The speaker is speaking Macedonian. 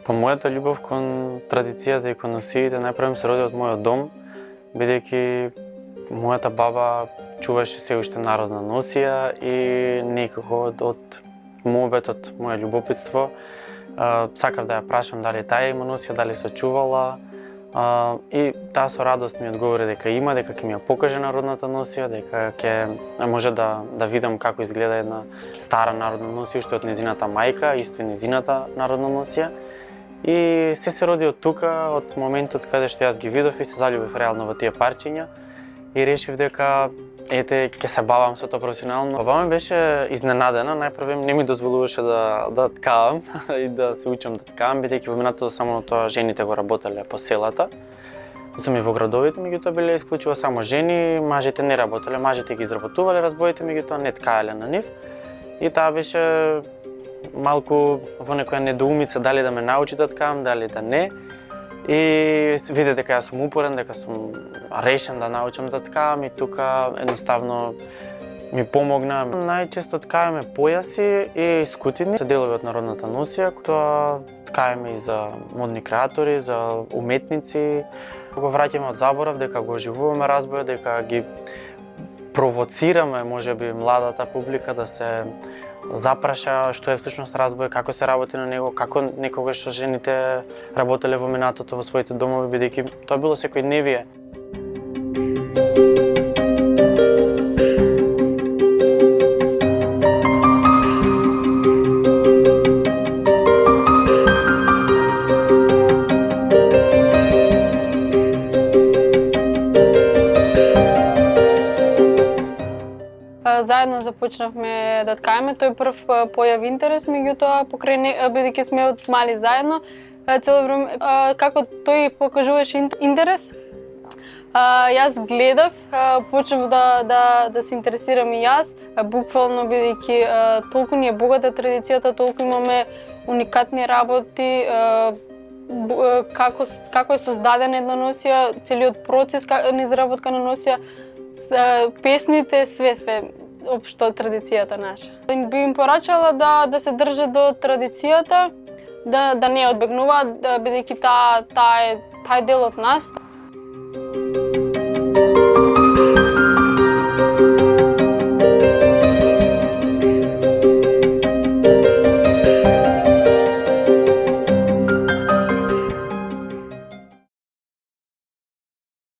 Па мојата љубов кон традицијата и кон носиите најпрво се роди од мојот дом, бидејќи мојата баба чуваше се уште народна носија и некако од мобетот, моје љубопитство, сакав да ја прашам дали таа има носија, дали се чувала, и таа со радост ми одговори дека има, дека ќе ми ја покаже народната носија, дека ќе може да видам како изгледа една стара народна носија, уште од незината мајка, исто и незината народна носија. И се роди од тука, од моментот каде што јас ги видов и се заљубив реално во тие парчиња и решив дека ќе се бавам со тоа професионално. Баба ми беше изненадена, најпрво не ми дозволуваше да ткавам и да се учам да ткавам, бидејќи во минатото само тоа жените го работеле по селата. Сум и во градовите, меѓутоа биле исклучиво само жени, мажите не работеле, мажите ги изработувале разбоите, меѓутоа не ткаеле на нив. И таа беше малку во некоја недоумица дали да ме научи да ткавам, дали да не. И виде дека јас сум упорен, дека сум решен да научам да ткавам и тука едноставно ми помогна. Најчесто ткаваме појаси и скутини, се делови од народната носија, тоа ткаваме и за модни креатори, за уметници. Го враќаме од заборав, дека го оживуваме разбојот, дека ги провоцираме можеби младата публика да се запраша што е всушност разбој, како се работи на него, како некогаш жените работеле во минатото во своите домови, бидејќи тоа било секојдневие. Заедно започнавме да ткаеме, тој прв појави интерес, меѓутоа бидејќи сме од мали заедно, цело време како тој покажуваше интерес, јас гледав, почнав да се интересирам и јас, буквално бидејќи толку ни е богата традицијата, толку имаме уникатни работи, како е создадена една носија, целиот процес на изработка на носија, песните, све, општо традицијата наша. Би им порачала да се држат до традицијата, да не ја одбегнуваат, бидејќи таа е дел од нас.